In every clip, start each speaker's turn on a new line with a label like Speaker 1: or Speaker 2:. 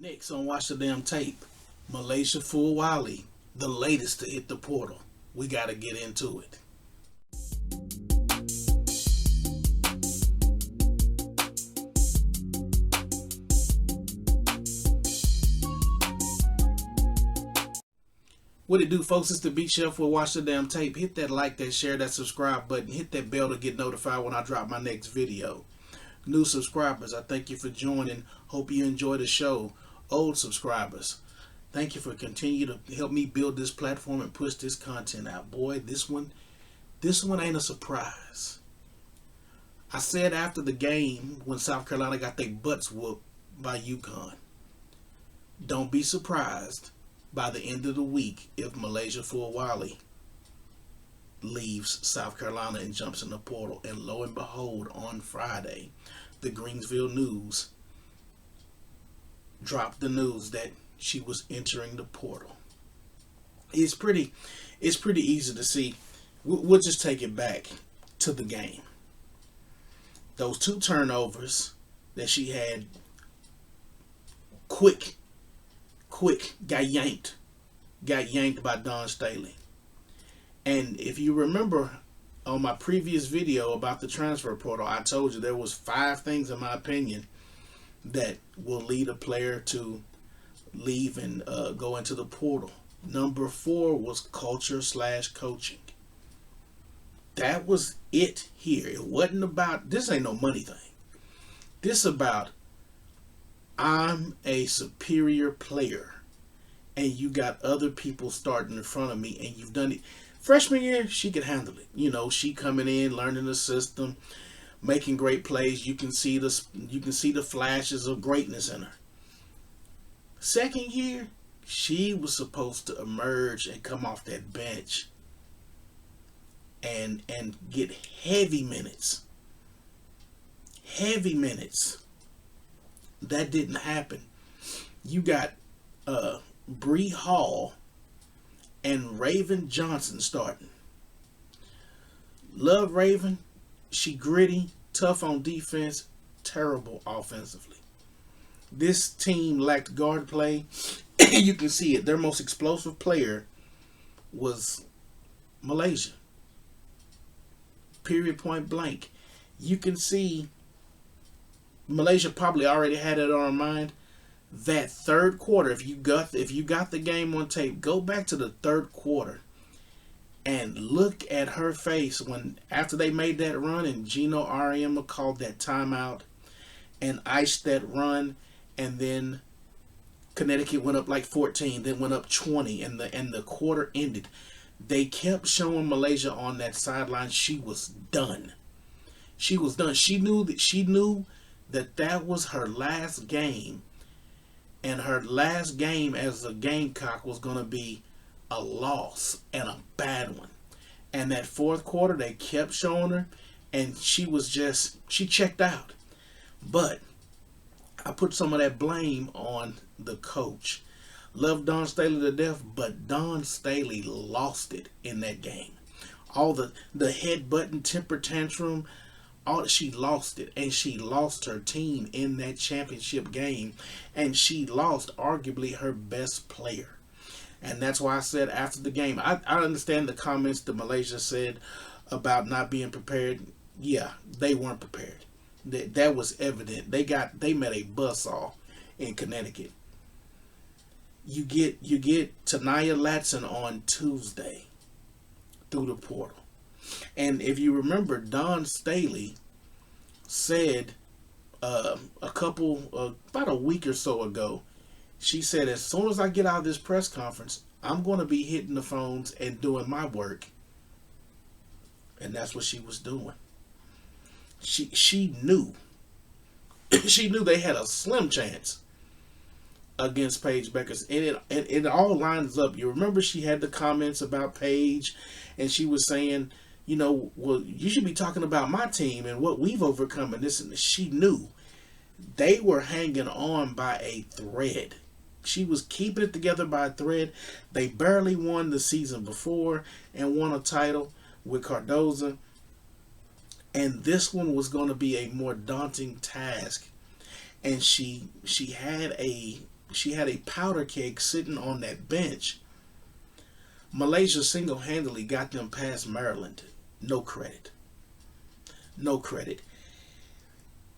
Speaker 1: Next on Watch the Damn Tape, Milaysia Fulwiley, the latest to hit the portal. We got to get into it. What it do, folks? It's the Beat Chef with Watch the Damn Tape. Hit that like, that share, that subscribe button. Hit that bell to get notified when I drop my next video. New subscribers, I thank you for joining. Hope you enjoy the show. Old subscribers, thank you for continuing to help me build this platform and push this content out. Boy, this one ain't a surprise. I said after the game when South Carolina got their butts whooped by UConn, don't be surprised by the end of the week if Milaysia Fulwiley leaves South Carolina and jumps in the portal. And lo and behold, on Friday, the Greensville News dropped the news that she was entering the portal. It's pretty easy to see. We'll just take it back to the game. Those two turnovers that she had, quick got yanked by Dawn Staley. And if you remember on my previous video about the transfer portal, I told you there was 5 things in my opinion that will lead a player to leave and go into the portal. Number 4 was culture/coaching. That was it here. It wasn't about, this ain't no money thing. This about, I'm a superior player and you got other people starting in front of me and you've done it. Freshman year, she could handle it. You know, she coming in, learning the system, making great plays. You can see the flashes of greatness in her. Second year, she was supposed to emerge and come off that bench and get heavy minutes. Heavy minutes. That didn't happen. You got Bree Hall and Raven Johnson starting. Love Raven. She gritty, tough on defense, terrible offensively. This team lacked guard play. You can see it. Their most explosive player was Milaysia. Period, point blank. You can see Milaysia probably already had it on her mind. That third quarter, if you got the game on tape, go back to the third quarter and look at her face when after they made that run and Gino Ariema called that timeout and iced that run, and then Connecticut went up like 14, then went up 20, and the quarter ended. They kept showing Milaysia on that sideline. She was done. She was done. She knew that was her last game. And her last game as a Gamecock was going to be a loss, and a bad one. And that fourth quarter, they kept showing her, and she checked out. But I put some of that blame on the coach. Love Dawn Staley to death, but Dawn Staley lost it in that game. All the headbutting, temper tantrum, she lost it, and she lost her team in that championship game, and she lost arguably her best player. And that's why I said after the game, I understand the comments that Milaysia said about not being prepared. Yeah, they weren't prepared. That was evident. They met a buzzsaw in Connecticut. You get Tanaya Latson on Tuesday through the portal. And if you remember, Dawn Staley said about a week or so ago, she said, as soon as I get out of this press conference, I'm going to be hitting the phones and doing my work. And that's what she was doing. She knew. She knew they had a slim chance against Paige Beckers. And it all lines up. You remember she had the comments about Paige, and she was saying, you know, well, you should be talking about my team and what we've overcome and this and this. She knew they were hanging on by a thread. She was keeping it together by a thread. They barely won the season before and won a title with Cardoza. And this one was going to be a more daunting task. And she had a she had a powder keg sitting on that bench. Malaysia single-handedly got them past Maryland. No credit. No credit.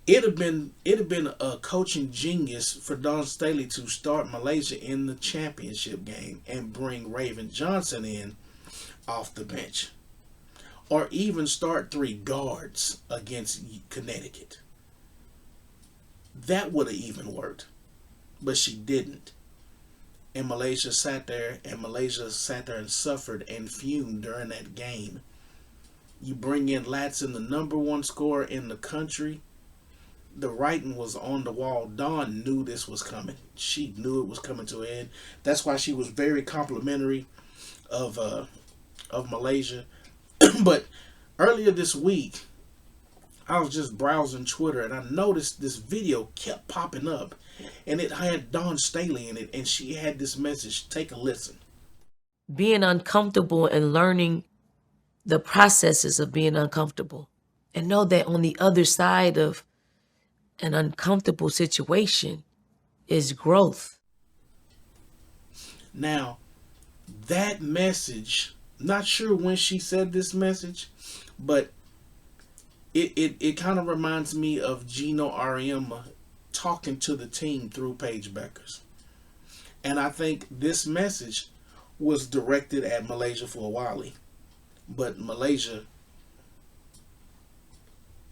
Speaker 1: It'd have been a coaching genius for Dawn Staley to start Malaysia in the championship game and bring Raven Johnson in off the bench, or even start three guards against Connecticut. That would have even worked, but she didn't. And Malaysia sat there and suffered and fumed during that game. You bring in Latson, the number one scorer in the country. The writing was on the wall. Dawn knew this was coming. She knew it was coming to an end. That's why she was very complimentary of Malaysia. But earlier this week, I was just browsing Twitter and I noticed this video kept popping up, and it had Dawn Staley in it, and she had this message. Take a listen.
Speaker 2: Being uncomfortable and learning the processes of being uncomfortable, and know that on the other side of an uncomfortable situation is growth.
Speaker 1: Now, that message, not sure when she said this message, but it kind of reminds me of Gino Ariema talking to the team through Paige Beckers. And I think this message was directed at Milaysia Fulwiley. But Malaysia,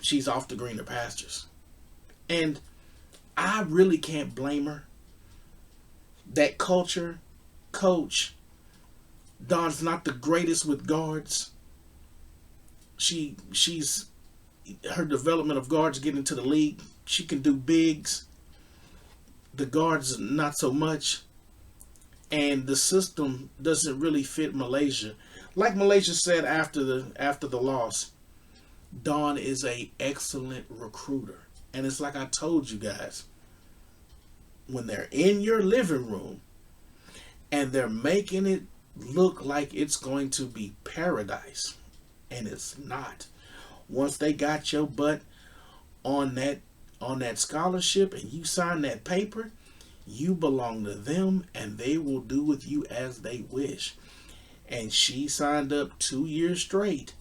Speaker 1: she's off the greener pastures. And I really can't blame her. That culture, coach, Dawn's not the greatest with guards. She's her development of guards getting into the league. She can do bigs. The guards not so much. And the system doesn't really fit Malaysia. Like Malaysia said after the loss, Dawn is a excellent recruiter. And it's like I told you guys, when they're in your living room and they're making it look like it's going to be paradise, and it's not. Once they got your butt on that scholarship and you sign that paper, you belong to them and they will do with you as they wish. And she signed up 2 years straight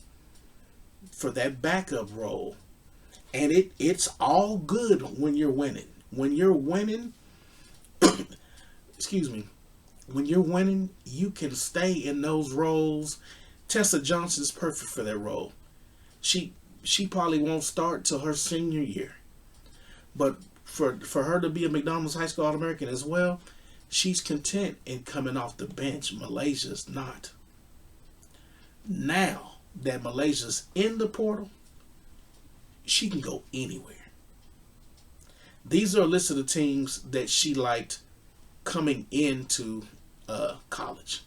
Speaker 1: for that backup role. And it's all good when you're winning. When you're winning, excuse me, when you're winning, you can stay in those roles. Tessa Johnson's perfect for that role. She probably won't start till her senior year. But for her to be a McDonald's High School All-American as well, she's content in coming off the bench. Malaysia's not. Now that Malaysia's in the portal, she can go anywhere. These are a list of the teams that she liked coming into college.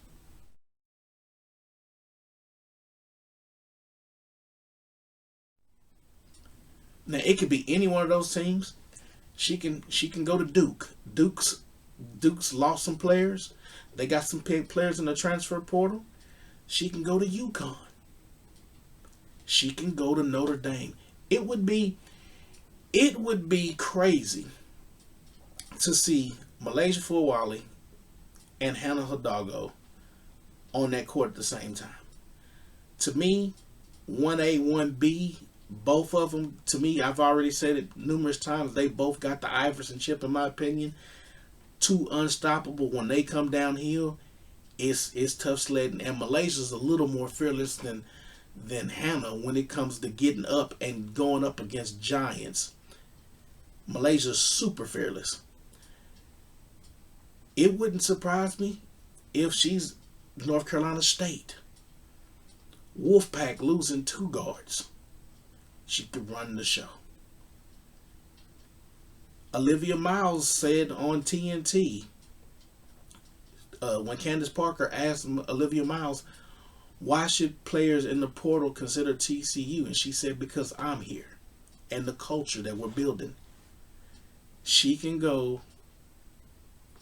Speaker 1: Now it could be any one of those teams. She can go to Duke. Duke's lost some players. They got some players in the transfer portal. She can go to UConn. She can go to Notre Dame. It would be crazy to see Milaysia Fulwiley and Hannah Hidalgo on that court at the same time. To me, 1A, 1B, both of them, to me, I've already said it numerous times, they both got the Iverson chip, in my opinion. Too unstoppable when they come downhill. It's tough sledding. And Malaysia's a little more fearless than Hannah when it comes to getting up and going up against giants. Malaysia's super fearless. It wouldn't surprise me if she's North Carolina State. Wolfpack losing 2 guards. She could run the show. Olivia Miles said on TNT, when Candace Parker asked Olivia Miles, why should players in the portal consider TCU? And she said, because I'm here and the culture that we're building. She can go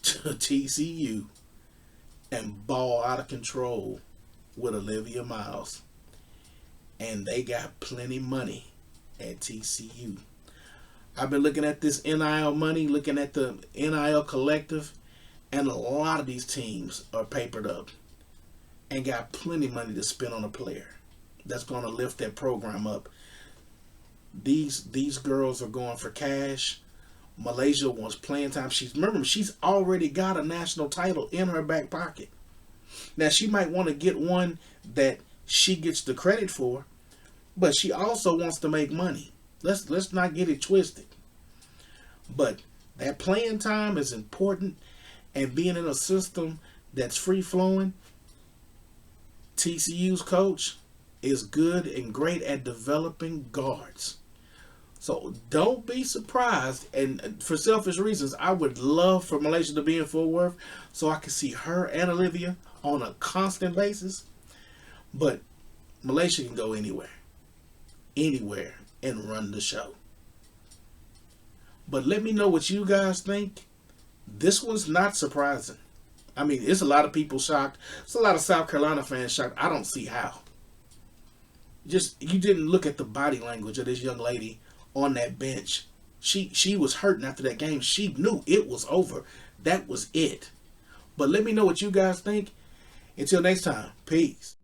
Speaker 1: to TCU and ball out of control with Olivia Miles. And they got plenty money at TCU. I've been looking at this NIL money, looking at the NIL collective, And a lot of these teams are papered up and got plenty of money to spend on a player that's going to lift that program up. These girls are going for cash. Milaysia wants playing time. She's already got a national title in her back pocket. Now she might want to get one that she gets the credit for, but she also wants to make money. Let's not get it twisted. But that playing time is important, and being in a system that's free flowing. TCU's coach is good and great at developing guards. So don't be surprised. And for selfish reasons, I would love for Milaysia to be in Fort Worth so I can see her and Olivia on a constant basis. But Milaysia can go anywhere, and run the show. But let me know what you guys think. This one's not surprising. I mean, it's a lot of people shocked. It's a lot of South Carolina fans shocked. I don't see how. Just, you didn't look at the body language of this young lady on that bench. She was hurting after that game. She knew it was over. That was it. But let me know what you guys think. Until next time, peace.